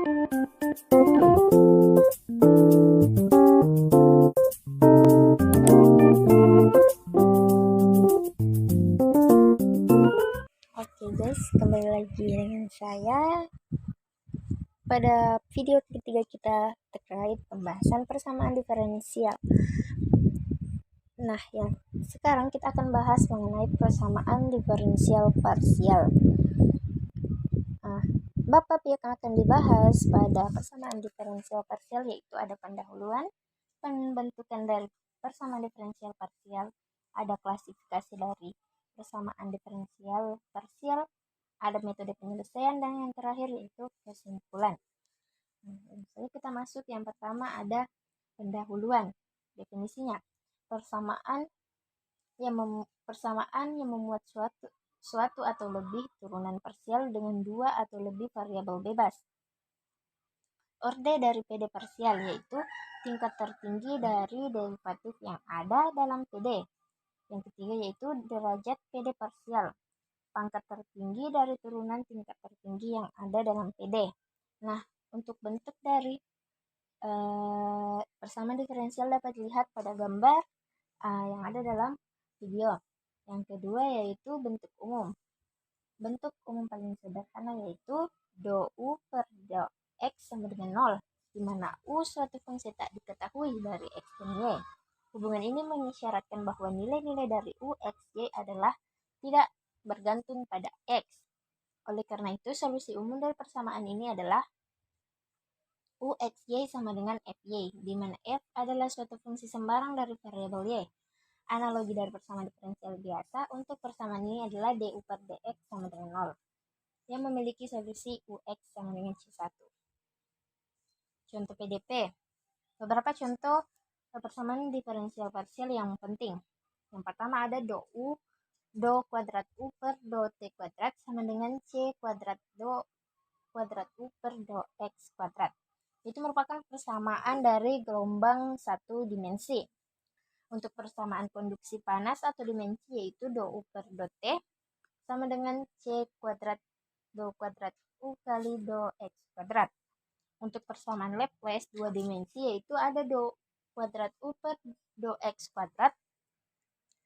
Oke guys, kembali lagi dengan saya. Pada video ketiga kita terkait pembahasan persamaan diferensial. Nah, yang sekarang kita akan bahas mengenai persamaan diferensial parsial. Bab yang akan dibahas pada persamaan diferensial parsial yaitu ada pendahuluan, pembentukan dari persamaan diferensial parsial, ada klasifikasi dari persamaan diferensial parsial, ada metode penyelesaian, dan yang terakhir yaitu kesimpulan. Jadi kita masuk yang pertama ada pendahuluan. Definisinya, persamaan yang memuat suatu atau lebih turunan parsial dengan dua atau lebih variabel bebas. Orde dari PD parsial yaitu tingkat tertinggi dari derivatif yang ada dalam PD. Yang ketiga yaitu derajat PD parsial, pangkat tertinggi dari turunan tingkat tertinggi yang ada dalam PD. Nah, untuk bentuk dari persamaan diferensial dapat dilihat pada gambar yang ada dalam video. Yang kedua yaitu bentuk umum. Bentuk umum paling sederhana yaitu do U per do X sama dengan 0, di mana U suatu fungsi tak diketahui dari X dan Y. Hubungan ini mengisyaratkan bahwa nilai-nilai dari U, X, Y adalah tidak bergantung pada X. Oleh karena itu, solusi umum dari persamaan ini adalah U, X, Y sama dengan F, Y, di mana F adalah suatu fungsi sembarang dari variabel Y. Analogi dari persamaan diferensial biasa untuk persamaan ini adalah du per dx sama dengan 0, yang memiliki solusi ux sama dengan C1. Contoh PDP. Beberapa contoh persamaan diferensial parsial yang penting. Yang pertama ada do kuadrat u per do t kuadrat sama dengan c kuadrat do kuadrat u per do x kuadrat. Itu merupakan persamaan dari gelombang satu dimensi. Untuk persamaan konduksi panas atau dimensi yaitu do U per do T sama dengan C kuadrat do kuadrat U kali do X kuadrat. Untuk persamaan Laplace dua dimensi yaitu ada do kuadrat U per do X kuadrat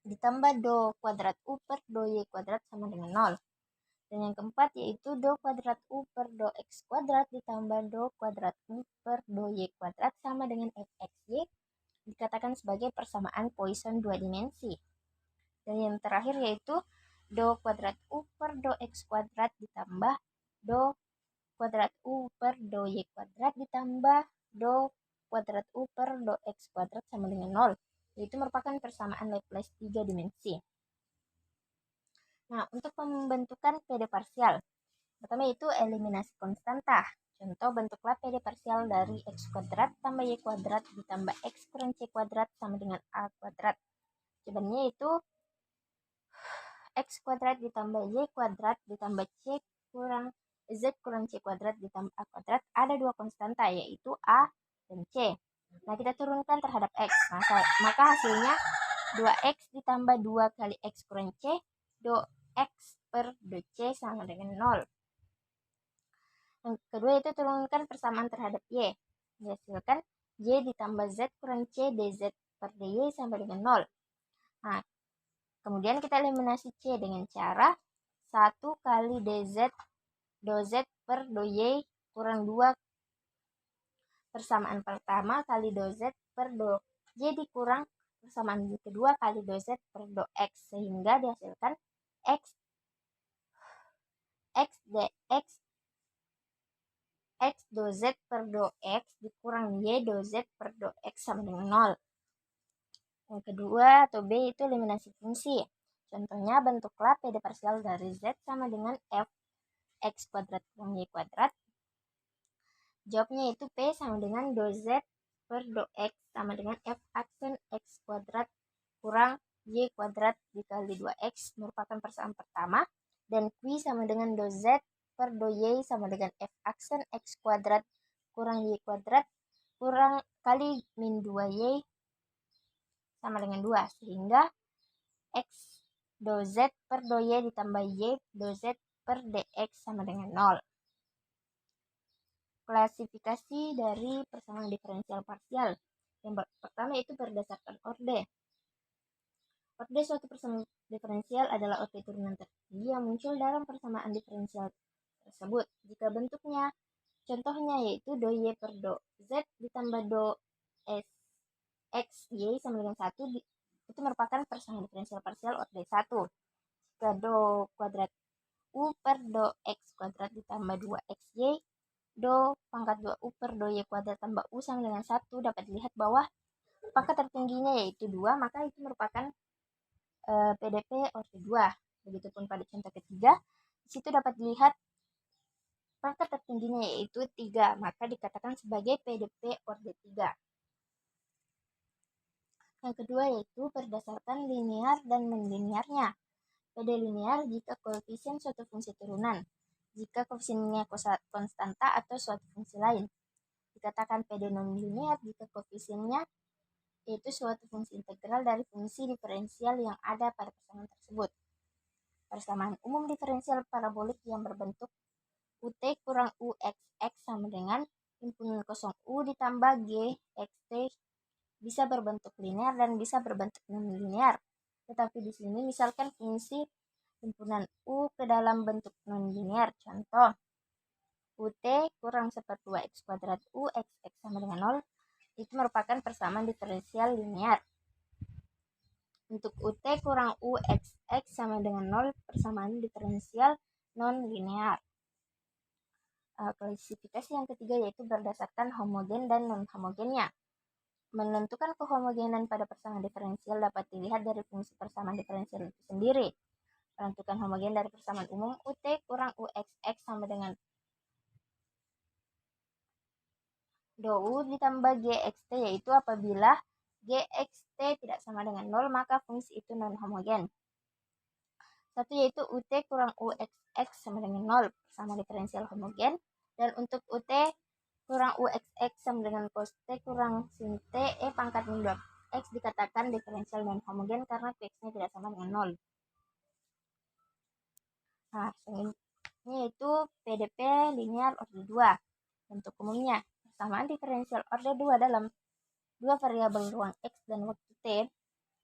ditambah do kuadrat U per do Y kuadrat sama dengan 0. Dan yang keempat yaitu do kuadrat U per do X kuadrat ditambah do kuadrat U per do Y kuadrat sama dengan fxy, dikatakan sebagai persamaan Poisson dua dimensi. Dan yang terakhir yaitu do kuadrat U per do X kuadrat ditambah do kuadrat U per do Y kuadrat ditambah do kuadrat U per do X kuadrat sama dengan 0. Yaitu merupakan persamaan Laplace 3 dimensi. Nah, untuk pembentukan PD parsial, pertama itu eliminasi konstanta. Contoh, bentuklah PD parsial dari X kuadrat tambah Y kuadrat ditambah X kurang C kuadrat sama dengan A kuadrat. Jawabannya itu X kuadrat ditambah Y kuadrat ditambah Z kurang C kuadrat ditambah A kuadrat. Ada dua konstanta yaitu A dan C. Nah, kita turunkan terhadap X. Maka hasilnya 2X ditambah 2 kali X kurang C, do X per do C sama dengan 0. Yang kedua itu turunkan persamaan terhadap Y. Dihasilkan Y ditambah Z kurang C dz per dy sama dengan 0. Nah, kemudian kita eliminasi C dengan cara 1 kali dz do Z per do Y kurang 2 persamaan pertama kali do Z per do Y dikurang persamaan kedua kali do Z per do X, sehingga dihasilkan X do Z per do X dikurang Y do Z per do X sama dengan 0. Yang kedua atau B itu eliminasi fungsi. Contohnya, bentuklah PD parsial dari Z sama dengan F X kuadrat kurang Y kuadrat. Jawabnya itu P sama dengan do Z per do X sama dengan F aksen X kuadrat kurang Y kuadrat dikali 2X merupakan persamaan pertama. Dan Q sama dengan do Z per do Y sama dengan F aksen X kuadrat kurang Y kuadrat kurang kali min 2Y sama dengan 2, sehingga X do Z per do Y ditambah Y do Z per dx sama dengan 0. Klasifikasi dari persamaan diferensial parsial. Yang pertama itu berdasarkan orde. Orde suatu persamaan diferensial adalah orde turunan tertinggi yang muncul dalam persamaan diferensial tersebut. Jika bentuknya, contohnya yaitu do y per do z ditambah do s x y sama dengan 1, itu merupakan persamaan diferensial parsial orde 1. Jika do kuadrat u per do x kuadrat ditambah 2xy, do pangkat 2u per do y kuadrat tambah u sama dengan 1, dapat dilihat bahwa pangkat tertingginya yaitu 2, maka itu merupakan PDP orde 2. Begitupun pada contoh ketiga, di situ dapat dilihat pangkat tertingginya yaitu 3, maka dikatakan sebagai PDP orde 3. Yang kedua yaitu berdasarkan linear dan non-linearnya. PD linear jika koefisien suatu fungsi turunan, jika koefisiennya konstanta atau suatu fungsi lain. Dikatakan PD non-linear jika koefisiennya yaitu suatu fungsi integral dari fungsi diferensial yang ada pada persamaan tersebut. Persamaan umum diferensial parabolik yang berbentuk UT kurang UXX sama dengan himpunan kosong U ditambah GXT bisa berbentuk linear dan bisa berbentuk non-linear. Tetapi di sini misalkan fungsi himpunan U ke dalam bentuk non-linear. Contoh, UT kurang seperti X kuadrat U XX sama dengan 0, itu merupakan persamaan diferensial linear. Untuk UT kurang UXX sama dengan 0, persamaan diferensial non-linear. Klasifikasi yang ketiga yaitu berdasarkan homogen dan non-homogennya. Menentukan kehomogenan pada persamaan diferensial dapat dilihat dari fungsi persamaan diferensial itu sendiri. Menentukan homogen dari persamaan umum UT kurang UXX sama dengan do ditambah GXT, yaitu apabila GXT tidak sama dengan 0, maka fungsi itu non-homogen. Satu yaitu UT kurang UXX sama dengan 0, persamaan diferensial homogen. Dan untuk UT kurang UXX sama dengan cos T kurang sin T pangkat min 2X dikatakan diferensial non-homogen karena Qx-nya tidak sama dengan 0. Nah, selanjutnya yaitu PDP linear orde 2. Bentuk umumnya, persamaan diferensial orde 2 dalam dua variabel ruang X dan waktu T,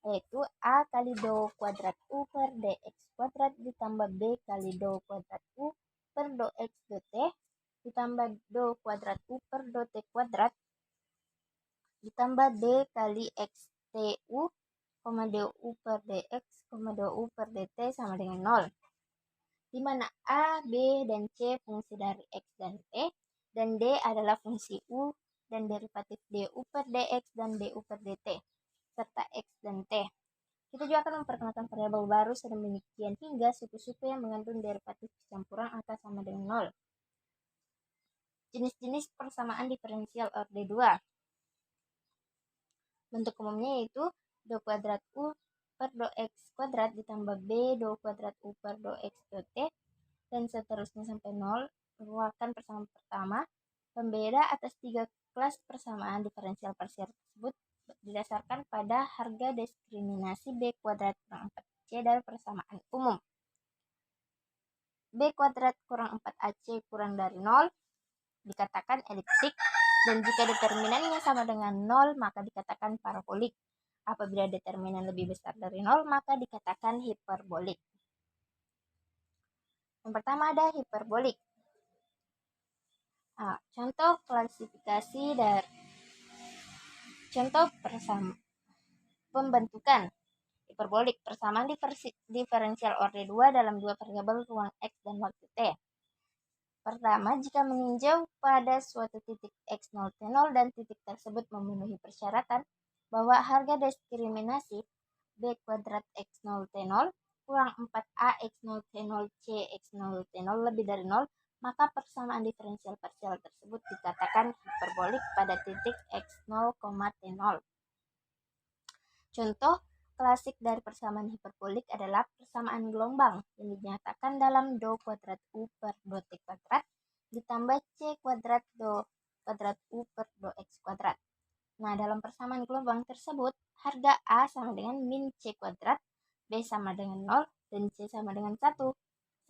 yaitu A kali do kuadrat U per dx kuadrat ditambah B kali do kuadrat U per do X do T ditambah do kuadrat U per do T kuadrat ditambah D kali X TU, du per dx, du per dt sama dengan 0. Di mana A, B, dan C fungsi dari X dan T, dan D adalah fungsi U dan derivatif du per dx dan du per dt, serta X dan T. Kita juga akan memperkenalkan variabel baru sedemikian hingga suku-suku yang mengandung derivatif campuran angka sama dengan 0. Jenis-jenis persamaan diferensial orde 2. Bentuk umumnya yaitu do kuadrat U per do X kuadrat ditambah B do kuadrat U per do X do T, dan seterusnya sampai 0, merupakan persamaan pertama. Pembeda atas 3 kelas persamaan diferensial parsial tersebut didasarkan pada harga diskriminasi B kuadrat kurang 4C dari persamaan umum. B kuadrat kurang 4AC kurang dari 0 dikatakan eliptik, dan jika determinannya sama dengan 0 maka dikatakan parabolik. Apabila determinan lebih besar dari 0 maka dikatakan hiperbolik. Yang pertama ada hiperbolik. Nah, contoh klasifikasi dari contoh pembentukan hiperbolik persamaan diferensial orde 2 dalam dua variabel ruang X dan waktu T. Pertama, jika meninjau pada suatu titik X0 T0 dan titik tersebut memenuhi persyaratan bahwa harga diskriminasi B kuadrat X0 T0 kurang 4A X0 T0 C X0 T0 lebih dari 0, maka persamaan diferensial parsial tersebut dikatakan hiperbolik pada titik X0, T0. Contoh klasik dari persamaan hiperbolik adalah persamaan gelombang yang dinyatakan dalam do kuadrat U per do T kuadrat ditambah C kuadrat do kuadrat U per do X kuadrat. Nah, dalam persamaan gelombang tersebut, harga A sama dengan min C kuadrat, B sama dengan 0, dan C sama dengan 1,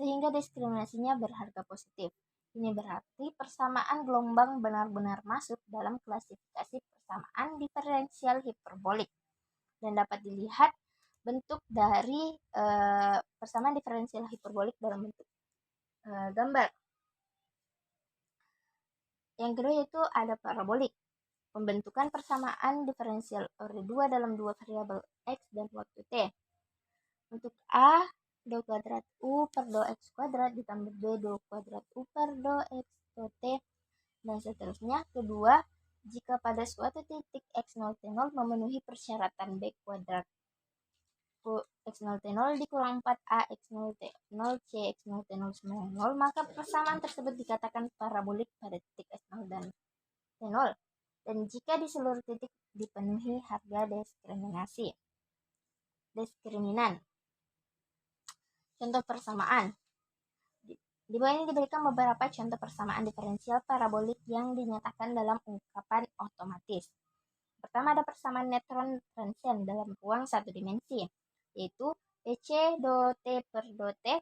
sehingga diskriminasinya berharga positif. Ini berarti persamaan gelombang benar-benar masuk dalam klasifikasi persamaan diferensial hiperbolik. Dan dapat dilihat bentuk dari persamaan diferensial hiperbolik dalam bentuk gambar. Yang kedua yaitu ada parabolik. Pembentukan persamaan diferensial orde 2 dalam dua variabel x dan waktu t. Untuk A, do kuadrat U per do X kuadrat ditambah B, do kuadrat U per do X do T, dan seterusnya. Kedua, jika pada suatu titik X0 T0 memenuhi persyaratan B kuadrat X0 T0 dikurang 4A X0 T0 C X0 T0 sama 0, maka persamaan tersebut dikatakan parabolik pada titik X0 dan T0. Dan jika di seluruh titik dipenuhi harga diskriminan. Contoh persamaan. Di bawah ini diberikan beberapa contoh persamaan diferensial parabolik yang dinyatakan dalam ungkapan otomatis. Pertama, ada persamaan neutron transien dalam ruang satu dimensi, yaitu PC do T per do T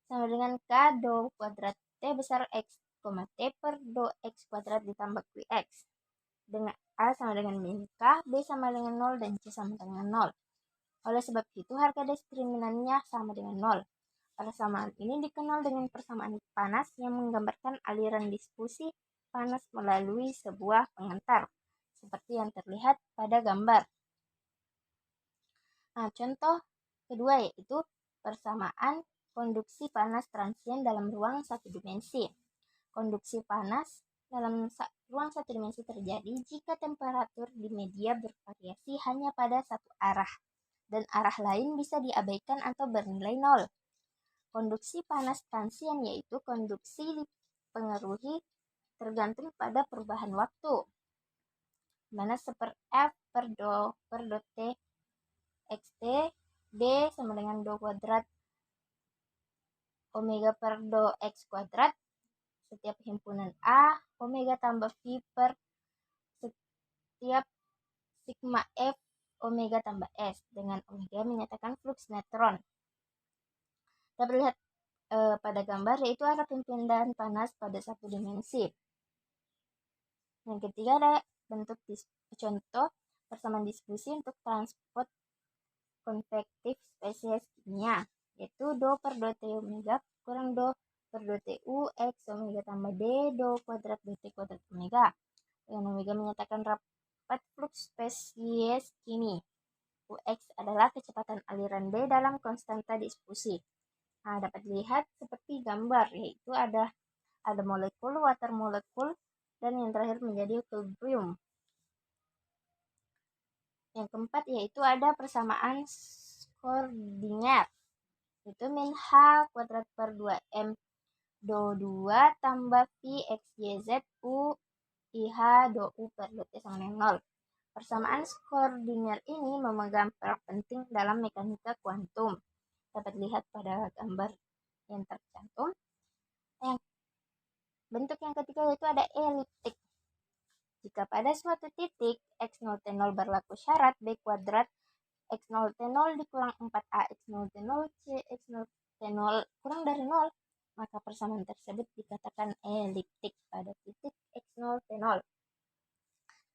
sama dengan K do kuadrat T besar X, T per do X kuadrat ditambah QX. Dengan A sama dengan min K, B sama dengan 0, dan C sama dengan 0. Oleh sebab itu, harga diskriminannya sama dengan 0. Persamaan ini dikenal dengan persamaan panas yang menggambarkan aliran diskusi panas melalui sebuah pengantar, seperti yang terlihat pada gambar. Nah, contoh kedua yaitu persamaan konduksi panas transien dalam ruang satu dimensi. Konduksi panas dalam ruang satu dimensi terjadi jika temperatur di media bervariasi hanya pada satu arah, dan arah lain bisa diabaikan atau bernilai 0. Konduksi panas transien yaitu konduksi dipengaruhi tergantung pada perubahan waktu, mana seperti F per do T xt D sama dengan do kuadrat omega per do X kuadrat setiap himpunan A, omega tambah V per setiap sigma F omega tambah S, dengan omega menyatakan flux neutron. Dapat lihat pada gambar yaitu ada perpindahan panas pada satu dimensi. Yang ketiga ada bentuk contoh persamaan diskusi untuk transport konvektif spesies kimia, yaitu do per do T omega kurang do per do T U X omega tambah D do kuadrat do T kuadrat omega, dengan omega menyatakan rapat flux spesies kimi. UX adalah kecepatan aliran D dalam konstanta diskusi. Nah, dapat dilihat seperti gambar, yaitu ada molekul, water molekul, dan yang terakhir menjadi equilibrium. Yang keempat yaitu ada persamaan Schrödinger, yaitu min H kuadrat per 2M do 2 tambah Pi X Y Z U IH do U per do T sama dengan 0. Persamaan Schrödinger ini memegang peran penting dalam mekanika kuantum. Dapat lihat pada gambar yang tercantum. Bentuk yang ketiga yaitu ada eliptik. Jika pada suatu titik X0 T0 berlaku syarat B kuadrat X0 T0 dikurang 4A X0 T0 C X0 T0 kurang dari 0, maka persamaan tersebut dikatakan eliptik pada titik X0 T0.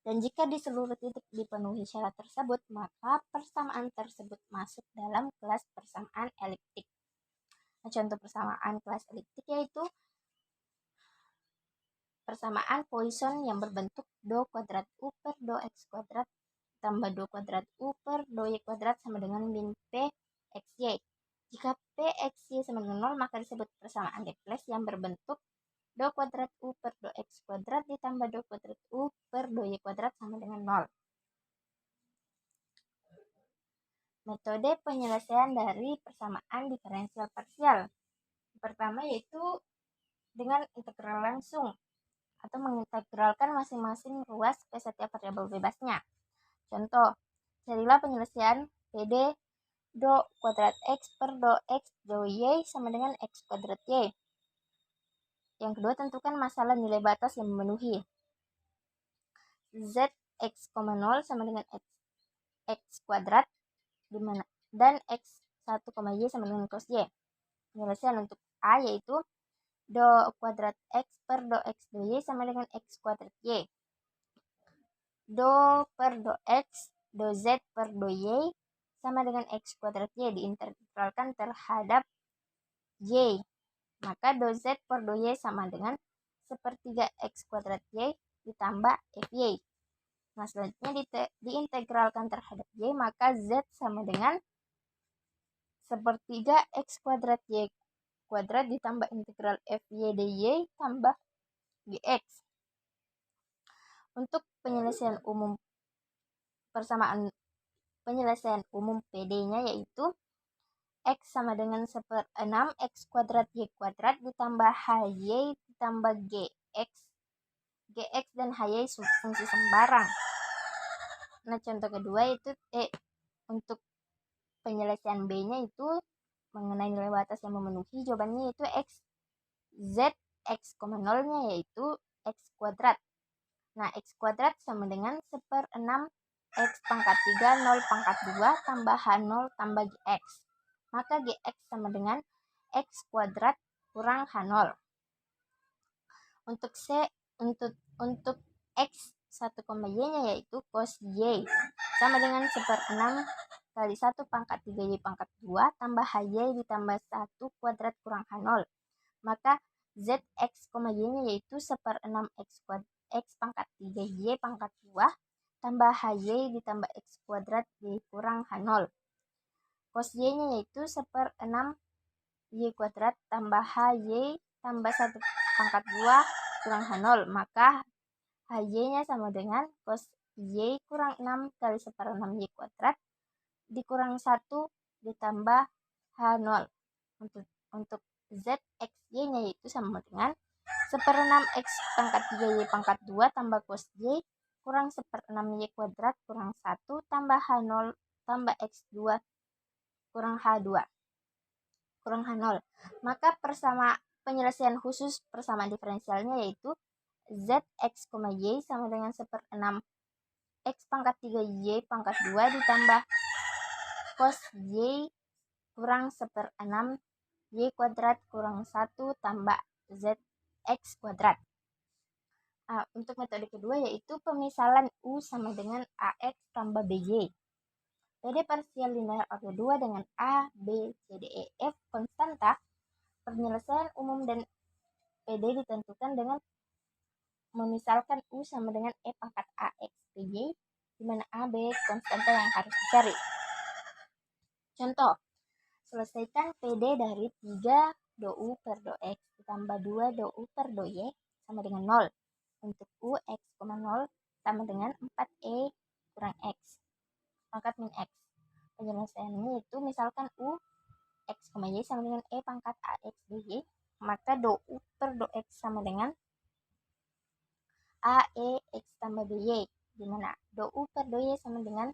Dan jika di seluruh titik dipenuhi syarat tersebut, maka persamaan tersebut masuk dalam kelas persamaan eliptik. Nah, contoh persamaan kelas eliptik yaitu persamaan Poisson yang berbentuk do kuadrat U per do X kuadrat tambah do kuadrat U per do Y kuadrat sama dengan min P XY. Jika P XY sama dengan 0, maka disebut persamaan Laplace yang berbentuk do kuadrat U per do X kuadrat ditambah do kuadrat U per do Y kuadrat sama dengan 0. Metode penyelesaian dari persamaan diferensial parsial. Pertama yaitu dengan integral langsung atau mengintegralkan masing-masing ruas ke setiap variabel bebasnya. Contoh, carilah penyelesaian PD do kuadrat X per do X do Y sama dengan X kuadrat Y. Yang kedua, tentukan masalah nilai batas yang memenuhi. Z X,0 sama dengan X kuadrat dimana dan X1, Y sama dengan cos Y. Penyelesaian untuk A yaitu do kuadrat X per do X do Y sama dengan X kuadrat Y. Do per do X do Z per do Y sama dengan X kuadrat Y diintegralkan terhadap Y. Maka do Z per do Y sama dengan sepertiga X kuadrat Y ditambah FY. Nah, selanjutnya diintegralkan terhadap Y, maka Z sama dengan sepertiga X kuadrat Y kuadrat ditambah integral FY dy tambah GX. Untuk penyelesaian umum PD-nya yaitu X sama dengan 1/6 X kuadrat Y kuadrat ditambah HY ditambah GX. GX dan HY fungsi sembarang. Nah, contoh kedua itu untuk penyelesaian B-nya itu mengenai nilai batas yang memenuhi, jawabannya yaitu X. Z X, 0-nya yaitu X kuadrat. Nah, X kuadrat sama dengan 1/6 X pangkat 3 0 pangkat 2 tambah H0 tambah GX. Maka GX sama dengan X kuadrat kurang H0. Untuk X 1,Y-nya yaitu cos Y sama dengan 1/6 kali 1 pangkat 3Y pangkat 2 tambah HY ditambah 1 kuadrat kurang H0. Maka ZX, Y-nya yaitu 1/6 X pangkat 3Y pangkat 2 tambah HY ditambah X kuadrat Y kurang H0. Cos Y-nya yaitu 1/6 Y kuadrat tambah HY tambah 1 pangkat 2 kurang H0. Maka HY-nya sama dengan cos Y kurang 6 kali 1/6 Y kuadrat dikurang 1 ditambah H0. Untuk ZXY-nya yaitu sama dengan 1/6 X pangkat 3Y pangkat 2 tambah cos Y kurang 1/6 Y kuadrat kurang 1 tambah H0 tambah X2 kurang H2 kurang H0. Maka penyelesaian khusus persamaan diferensialnya yaitu ZX, Y sama dengan 1/6 X pangkat 3Y pangkat 2 ditambah cos Y kurang 1/6 Y kuadrat kurang 1 tambah ZX kuadrat. Untuk metode kedua yaitu pemisalan U sama dengan AX tambah BY. PD parsial linear order 2 dengan A, B, C, D, E, F konstanta. Penyelesaian umum dan PD ditentukan dengan memisalkan U sama dengan E pangkat AX BY, di mana A, B konstanta yang harus dicari. Contoh, selesaikan PD dari 3 do U per do X ditambah 2 do U per do Y sama dengan 0. Untuk U X, 0 sama dengan 4E kurang X. Pangkat min X. Penyelesaiannya itu misalkan U X, Y sama dengan E pangkat AX BY, maka do U per do X sama dengan AE X tambah BY, di mana do U per do Y sama dengan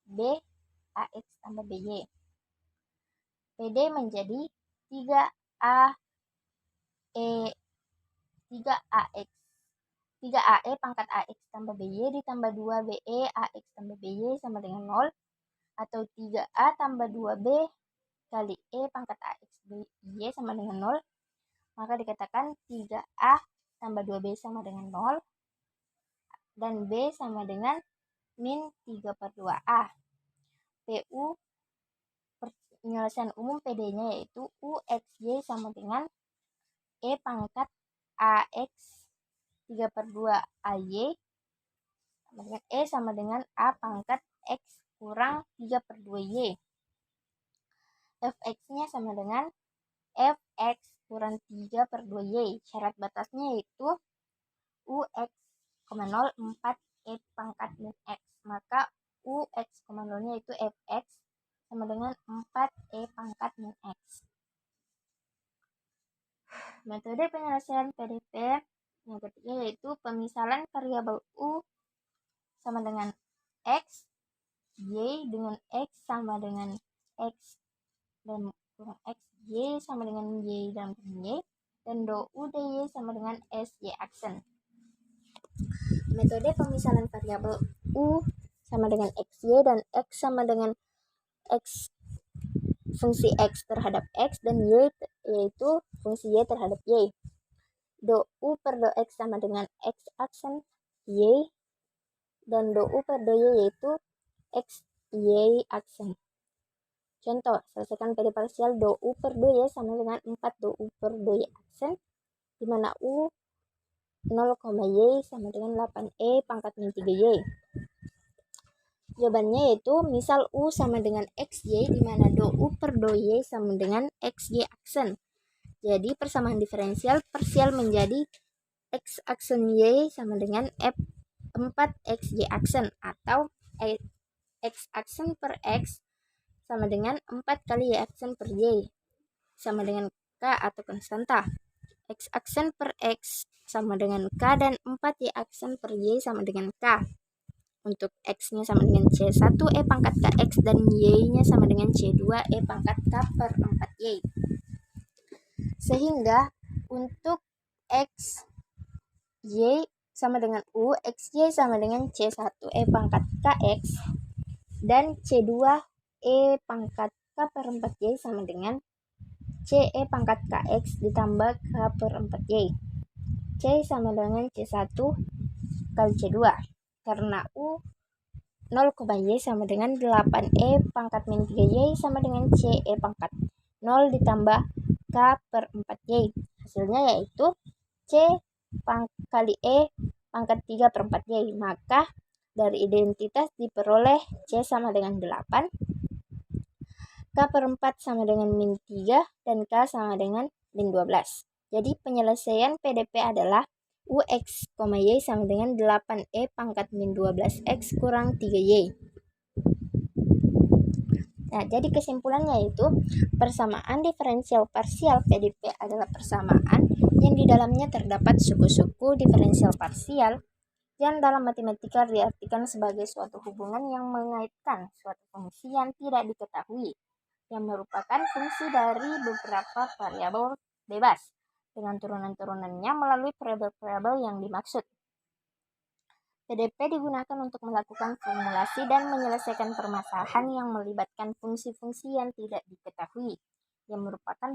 B AX tambah BY. PD menjadi 3AE pangkat AX tambah BY ditambah 2BE AX tambah BY sama dengan 0, atau 3A tambah 2B kali E pangkat AX BY sama dengan 0. Maka dikatakan 3A tambah 2B sama dengan 0 dan B sama dengan min 3/2A. PU penyelesaian umum PD-nya yaitu UXY sama dengan E pangkat AX 3/2AY sama dengan E sama dengan A pangkat X kurang 3/2Y. Fx-nya sama dengan Fx kurang 3/2Y. Syarat batasnya yaitu UX, 0 4E pangkat min X. Maka UX, 0-nya itu Fx sama dengan 4E pangkat min X. Metode penyelesaian PDP yang ketiga yaitu pemisalan variabel U sama dengan X, Y dengan X sama dengan X dan kurang X, Y sama dengan Y dan kurang Y, dan do U dy sama dengan SY aksen. Metode pemisalan variabel U sama dengan XY dan X sama dengan X fungsi X terhadap X dan Y yaitu fungsi Y terhadap Y. do U per do X sama dengan X aksen Y, dan do U per do Y yaitu X Y aksen. Contoh, selesaikan PD parsial do U per do Y sama dengan 4 do U per do Y aksen, di mana U 0, Y sama dengan 8E pangkat min 3Y. Jawabannya yaitu misal U sama dengan XY, di mana do U per do Y sama dengan XY aksen. Jadi persamaan diferensial parsial menjadi X aksen Y sama dengan F4XY aksen, atau X aksen per X sama dengan 4 kali Y aksen per Y sama dengan K atau konstanta. X aksen per X sama dengan K, dan 4 Y aksen per Y sama dengan K. Untuk X-nya sama dengan C1 E pangkat KX, dan Y-nya sama dengan C2 E pangkat K per 4Y. Sehingga untuk X Y sama dengan U, XY sama dengan C1 E pangkat KX, dan C2 E pangkat K per 4Y sama dengan C E pangkat KX ditambah K per 4Y. C sama dengan C1 kali C2, karena U 0, Y sama dengan 8E pangkat min 3Y sama dengan C E pangkat 0 ditambah K per 4Y. Hasilnya yaitu C kali E pangkat 3 per 4Y. Maka dari identitas diperoleh C sama dengan 8, K per 4 sama dengan min 3, dan K sama dengan min 12. Jadi penyelesaian PDP adalah UX, Y sama dengan 8E pangkat min 12X kurang 3Y. Nah, jadi kesimpulannya yaitu persamaan diferensial parsial PDP adalah persamaan yang di dalamnya terdapat suku-suku diferensial parsial yang dalam matematika diartikan sebagai suatu hubungan yang mengaitkan suatu fungsi yang tidak diketahui, yang merupakan fungsi dari beberapa variabel bebas dengan turunan-turunannya melalui variabel-variabel yang dimaksud. PDP digunakan untuk melakukan formulasi dan menyelesaikan permasalahan yang melibatkan fungsi-fungsi yang tidak diketahui, yang merupakan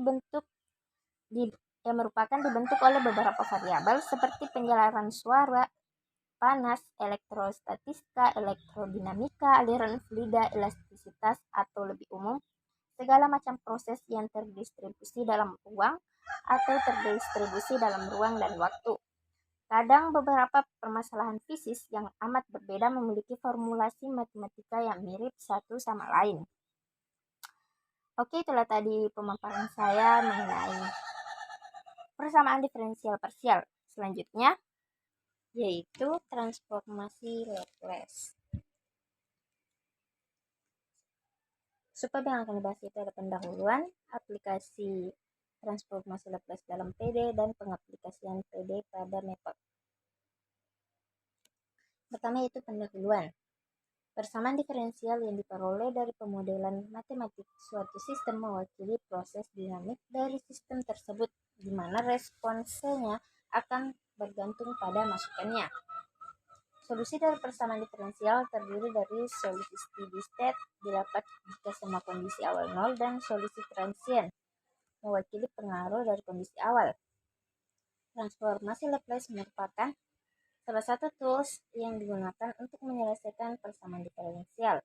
dibentuk oleh beberapa variabel seperti penjelaran suara, panas, elektrostatika, elektrodinamika, aliran fluida, elastisitas, atau lebih umum, segala macam proses yang terdistribusi dalam ruang atau terdistribusi dalam ruang dan waktu. Kadang beberapa permasalahan fisik yang amat berbeda memiliki formulasi matematika yang mirip satu sama lain. Oke, itulah tadi pemaparan saya mengenai persamaan diferensial parsial. Selanjutnya yaitu transformasi Laplace. Sebab yang akan dibahas itu ada pendahuluan, aplikasi transformasi Laplace dalam PD, dan pengaplikasian PD pada metode. Pertama yaitu pendahuluan. Persamaan diferensial yang diperoleh dari pemodelan matematik suatu sistem mewakili proses dinamik dari sistem tersebut, di mana responsenya akan bergantung pada masukannya. Solusi dari persamaan diferensial terdiri dari solusi steady state didapat jika semua kondisi awal nol, dan solusi transient mewakili pengaruh dari kondisi awal. Transformasi Laplace merupakan salah satu tools yang digunakan untuk menyelesaikan persamaan diferensial.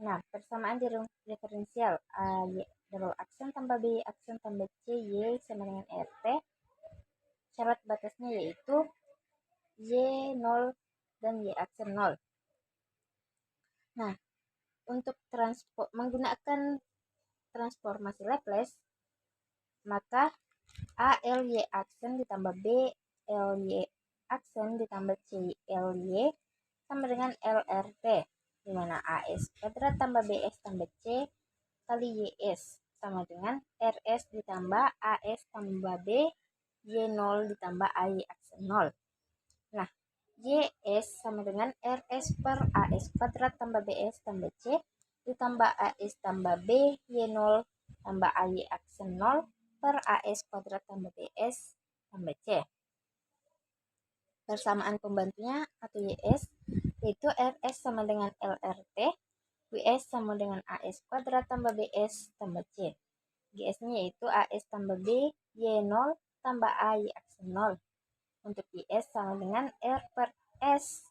Nah, persamaan diferensial Y double aksen tambah B aksen tambah C Y sama dengan RT. Syarat batasnya yaitu Y 0 dan Y aksen 0. Nah, untuk menggunakan transformasi Laplace, maka A L Y aksen ditambah B L Y aksen ditambah C L Y sama dengan LRT, di mana AS kuadrat tambah BS tambah C kali YS sama dengan RS ditambah AS tambah B Y0 ditambah AY aksen 0. Nah, YS sama dengan RS per AS kuadrat tambah BS tambah C ditambah AS tambah B Y0 tambah AY aksen 0 per AS kuadrat tambah BS tambah C. Persamaan pembantunya atau YS yaitu RS sama dengan LRT, WS sama dengan AS kuadrat tambah BS tambah C. GS-nya yaitu AS tambah B Y0 tambah A Y aksen 0. Untuk YS sama dengan R per S.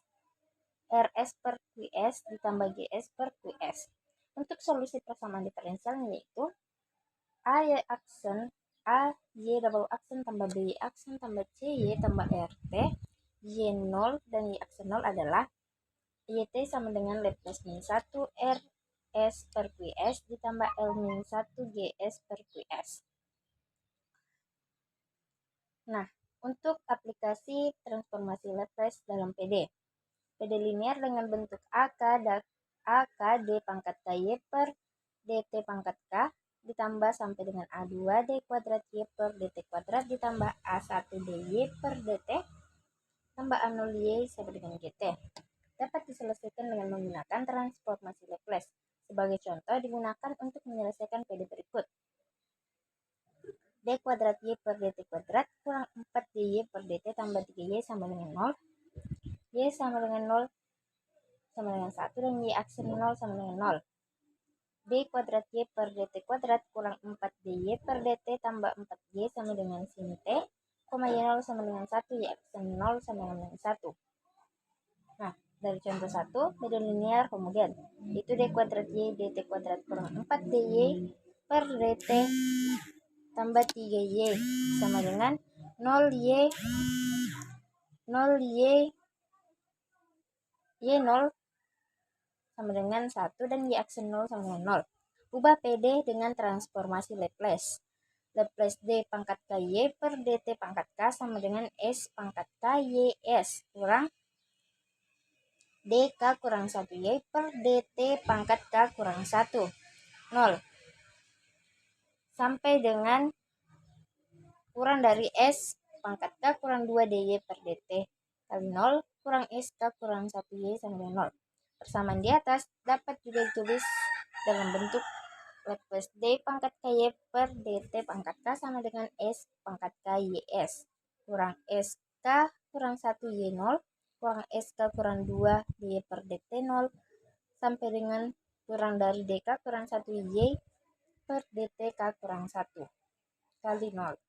RS per QS ditambah GS per QS. Untuk solusi persamaan diferensialnya yaitu A Y aksen A Y double aksen tambah B Y aksen tambah C Y tambah RT Y0 dan Y aksen 0 adalah YT sama dengan Laplace min 1 RS per QS ditambah L min 1 GS per QS. Nah, untuk aplikasi transformasi Laplace dalam PD. PD linear dengan bentuk AK D pangkat KY per DT pangkat K ditambah sampai dengan A2 D kuadrat Y per DT kuadrat ditambah A1 DY per DT tambah A0 Y sama dengan GT. Dapat diselesaikan dengan menggunakan transformasi Laplace. Sebagai contoh digunakan untuk menyelesaikan PD berikut. D kuadrat Y per DT kuadrat kurang 4 DY per DT tambah 3Y sama dengan 0. Y sama dengan 0 sama dengan 1 dan Y aksen 0 sama dengan 0. D kuadrat Y per DT kuadrat kurang 4 DY per DT tambah 4Y sama dengan sin T, Y0 sama dengan 1, Y aksen 0 sama dengan 1. Nah, dari contoh 1, PD linear homogen. Itu D kuadrat Y DT kuadrat kurang 4 DY per DT tambah 3Y sama dengan 0Y 0Y Y0 sama dengan 1 dan Y aksen 0 sama dengan 0. Ubah PD dengan transformasi Laplace. Laplace D pangkat KY per DT pangkat K sama dengan S pangkat KYS kurang DK kurang 1Y per DT pangkat K kurang 1. 0. Sampai dengan kurang dari S pangkat K kurang 2 DY per DT kali 0 kurang SK kurang 1Y sama dengan 0. Persamaan di atas dapat juga ditulis dalam bentuk Laplace D pangkat KY per DT pangkat K sama dengan S pangkat KYS kurang SK kurang 1Y0 kurang SK kurang 2 DY per DT 0 sampai dengan kurang dari DK kurang 1Y per DT K kurang 1 kali 0.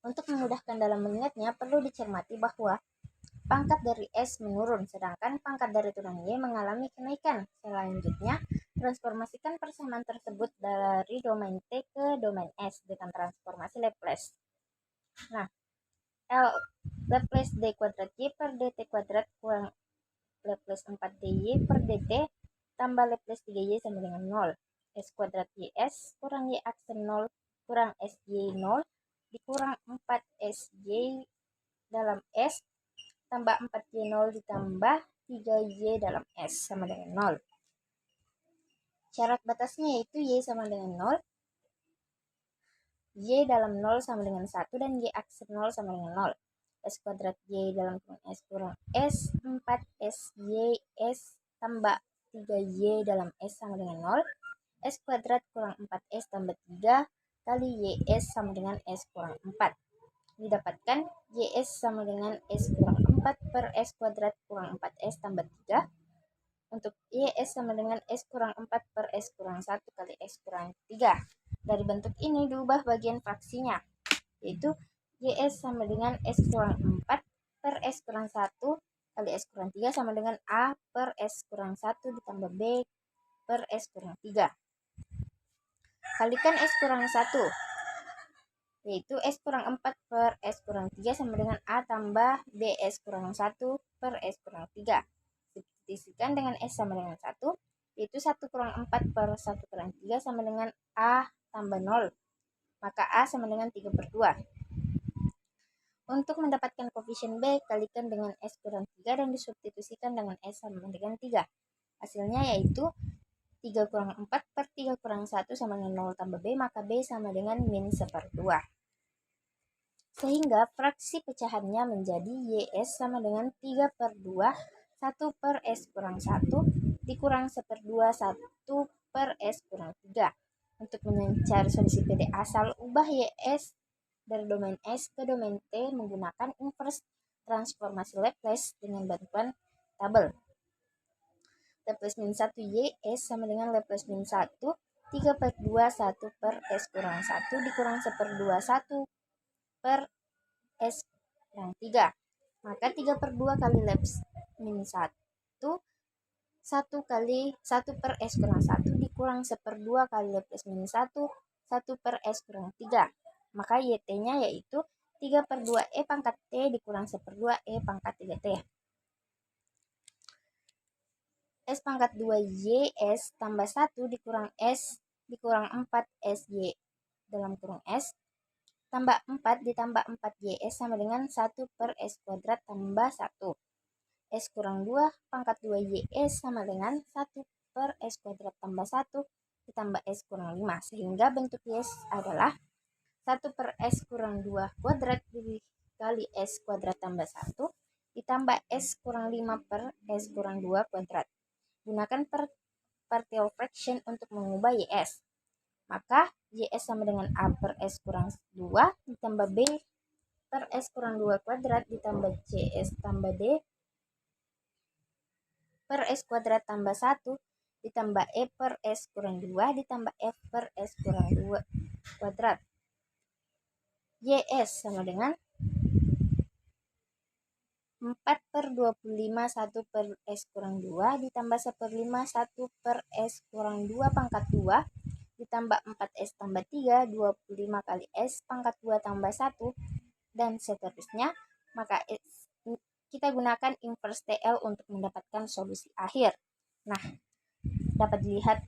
Untuk memudahkan dalam mengingatnya, perlu dicermati bahwa pangkat dari S menurun, sedangkan pangkat dari turunan Y mengalami kenaikan. Selanjutnya, transformasikan persamaan tersebut dari domain T ke domain S dengan transformasi Laplace. Nah, Laplace D kuadrat Y per DT kuadrat kurang Laplace 4DY per DT tambah Laplace 3Y sama dengan 0. S kuadrat YS kurang Y aksen 0 kurang SY 0 dikurang 4SY dalam S tambah 4Y0 ditambah 3Y dalam S sama dengan 0. Syarat batasnya yaitu Y sama dengan 0, Y dalam 0 sama dengan 1 dan Y aksen 0 sama dengan 0. S kuadrat Y dalam kurung S kurang S 4SY S tambah 3Y dalam S sama dengan 0. S kuadrat kurang 4S tambah 3 kali YS sama dengan S kurang 4. Didapatkan YS sama dengan S kurang 4 per S kuadrat kurang 4S tambah 3. Untuk YS sama dengan S kurang 4 per S kurang 1 kali S kurang 3. Dari bentuk ini diubah bagian fraksinya, yaitu YS sama dengan S kurang 4 per S kurang 1 kali S kurang 3 sama dengan A per S kurang 1 ditambah B per S kurang 3. Kalikan S kurang 1, yaitu S kurang 4 per S kurang 3 sama dengan A tambah B S kurang 1 per S kurang 3. Substitusikan dengan S sama dengan 1, yaitu 1 kurang 4 per 1 kurang 3 sama dengan A tambah 0. Maka A sama dengan 3 per 2. Untuk mendapatkan koefisien B, kalikan dengan S kurang 3 dan disubstitusikan dengan S sama dengan 3. Hasilnya yaitu 3 kurang 4 per 3 kurang 1 sama dengan 0 tambah B, maka B sama dengan min 1/2. Sehingga fraksi pecahannya menjadi YS sama dengan 3 per 2, 1 per S kurang 1, dikurang 1/2, 1 per S kurang 3. Untuk mencari solusi PD asal ubah YS dari domain S ke domain T menggunakan inverse transformasi Laplace dengan bantuan tabel. Laplace min 1 Y S sama dengan Laplace min 1 3/2 1 per S kurang 1 dikurang 1/2 1 per S kurang 3. Maka 3/2 kali Leibniz min 1 1 kali 1 per S kurang 1 dikurang 1/2 kali Leibniz min 1 1 per S kurang 3. Maka YT-nya yaitu 3/2 E pangkat T dikurang 1/2 E pangkat 3T. S pangkat 2 YS tambah 1 dikurang S dikurang 4 SY dalam kurung S tambah 4 ditambah 4YS sama dengan 1 per S kuadrat tambah 1. S kurang 2 pangkat 2 YS sama dengan 1 per S kuadrat tambah 1 ditambah S kurang 5. Sehingga bentuk YS adalah 1 per S kurang 2 kuadrat dikali S kuadrat tambah 1 ditambah S kurang 5 per S kurang 2 kuadrat. Gunakan partial fraction untuk mengubah YS. Maka YS sama dengan A per S kurang 2 ditambah B per S kurang 2 kuadrat ditambah CS tambah D per S kuadrat tambah 1 ditambah E per S kurang 2 ditambah F per S kurang 2 kuadrat. YS sama dengan 4/25 1 per S kurang 2 ditambah 1/5 1 per S kurang 2 pangkat 2 ditambah 4S tambah 3 25 kali S pangkat 2 tambah 1 dan seterusnya. Maka kita gunakan inverse TL untuk mendapatkan solusi akhir. Nah, dapat dilihat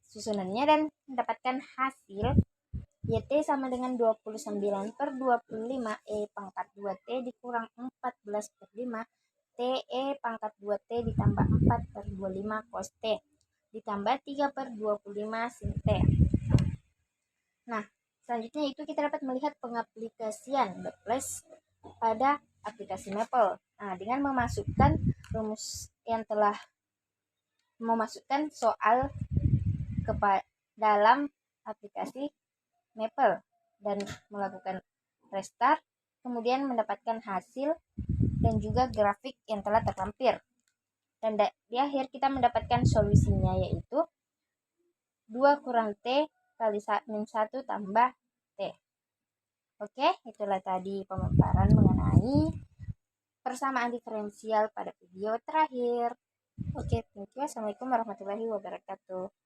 susunannya dan mendapatkan hasil YT sama dengan 29/25 E pangkat 2T dikurang 14/5 TE pangkat 2T ditambah 4/25 cos T ditambah 3/25 sin T. Nah, selanjutnya itu kita dapat melihat pengaplikasian Laplace pada aplikasi Maple. Nah, dengan memasukkan rumus yang telah memasukkan soal dalam aplikasi Maple dan melakukan restart, kemudian mendapatkan hasil dan juga grafik yang telah terlampir. Dan di akhir kita mendapatkan solusinya yaitu 2 kurang T kali min 1 tambah T. Oke, itulah tadi pemaparan mengenai persamaan diferensial pada video terakhir. Oke, thank you. Assalamualaikum warahmatullahi wabarakatuh.